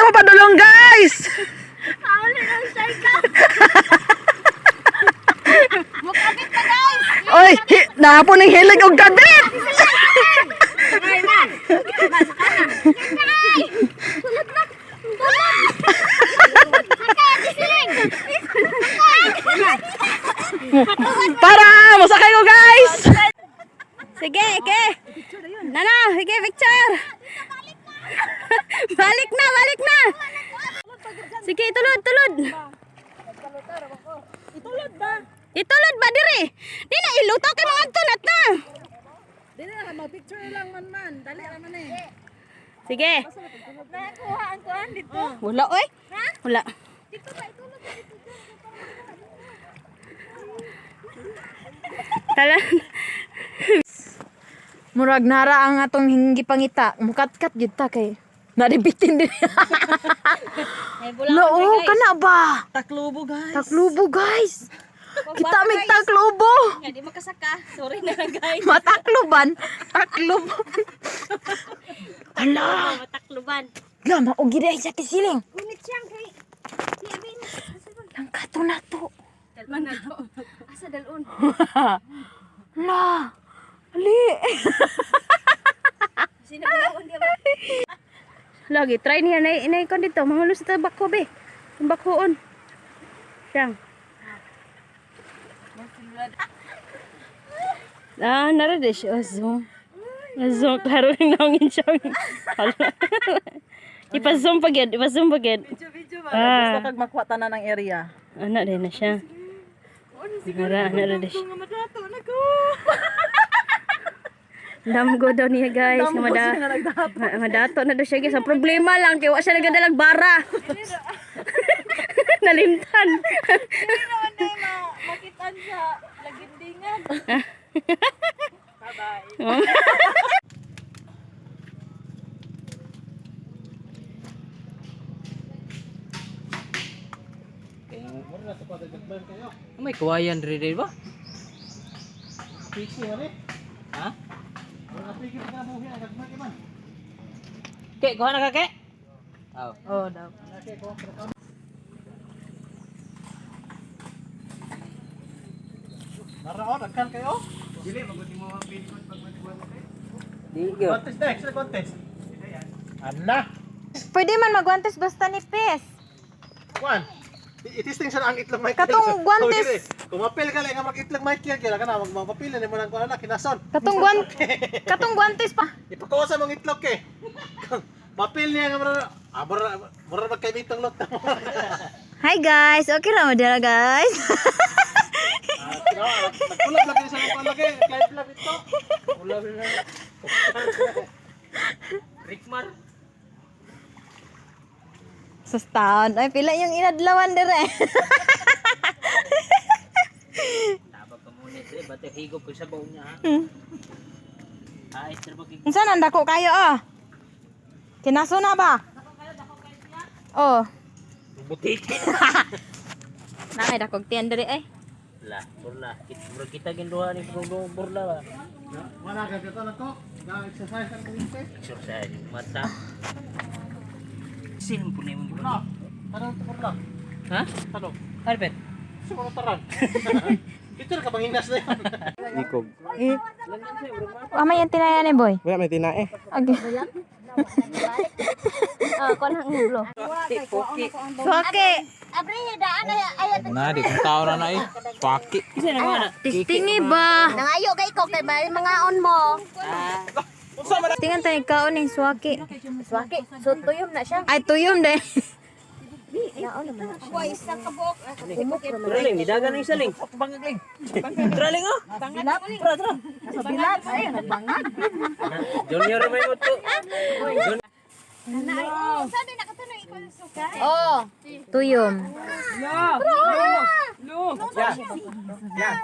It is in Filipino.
mo padulong, guys. Mukabit pa guys! Oy, napon ng hilig og kabit. Sakay man! Sakay! Tulad na! Sakay! Tisiling! Para masakay ko, guys. Sige, ke! Nana, sige, picture! Balik na, balik na! Sige, tulod, tulod! Itulad ba? Itulod ba diri? Di na iluto kay mga tunat na. Dili na mag-picture lang man. Dali naman eh. Sige. Nakuha ang kuan dito. Wala oy. Wala. Dito ba itulad dito? Tala. Murag nara ang atong hingi pangita. Mukat-kat gyud ta kay naribitin din. No, kana ba? Taklubo guys. Taklubo, guys. Kita mig taklubo. Nga di makasaka. Sorry na lang guys. Matakluban. Taklubo. Ala. Matakluban. Lama og gid ay sa tisiling. Ngunit siyang kay si Abin. Lang kato na to. Dalman na to. Asa dalon? La. Ali. Sino dalon di ba? Lagi try niya na kon dito. Mangulo sa bako be. Ang bakoon. Siyang. Nara de siya. Zoom. Zoom. Klaro rin naungin siya. Ipa-zoom pagyan. Ipa-zoom pagyan. Video ba? Gusto kag makuha tanan ng area. Anak din na siya. Nara de siya. Madato na ko. Damgo daw niya guys. Madato na daw siya guys. Ang problema lang. Kaya wa siya nagadalag bara. Nalimtan. Dili naman na makitaan sa lagindingan. Bye-bye. May kawayan rin ba? Ha? Kek, kuha na ka, Kek? Oh, daw. Naraon, agkan kayo? Dili, maguti mo ang pinipod pag-buwan mo kayo. Di Contest na, extra contest. Ala! Pwede man magwantes basta nipis. Kuan! Itisting siya ang itlog Michael. Katong guantes. Kung mapil ka lang ang itlog Michael, kaya ka na, magmapapil na mo lang kuan na, kinason. Katong guantes pa. Ipakuha mong itlog ke. Mapil niya nga mura magkaibitong lot na mo. Hi guys, okay ra mo dira guys. Nagkulab lang sa mga lagi, kahit lang ito. Kulab lang. Rickman. Sustan, ay pila yung inadlawan dire. Tabag ka muna ito eh. Ba't higop ko sa baong niya ha? Ay, sir ba Unsa nang dako kayo oh? Kinaso na ba? Oh, butik? nakay dakog tiyan dire ay. Burla. Kita ginduha ni burla ba? Wala ka dito na to. Exercise ang kuwinte. Exercise. Mata. Sin po na yung Ano? Tanong ito burla. Ha? Tanong. Arbet. Siguro taran. Picture ka bang hinas na yan? Ikog. Amay yan tinaya ni boy. Wala may tinae. Okay. Kon hang ulo. Poki. Suwake. Na, di kong tao na na eh. Paki. Isa na mga na. Tistingi ba? Nangayo kay ko kay mga on mo. Tingan tayo kaon ng suwake. Swaki, so tuyom na siya. Ay tuyom de. Traling, nidagan na yung saling. Bangagling. Traling oh. Junior may mo to. Oh, tuyom. Yan.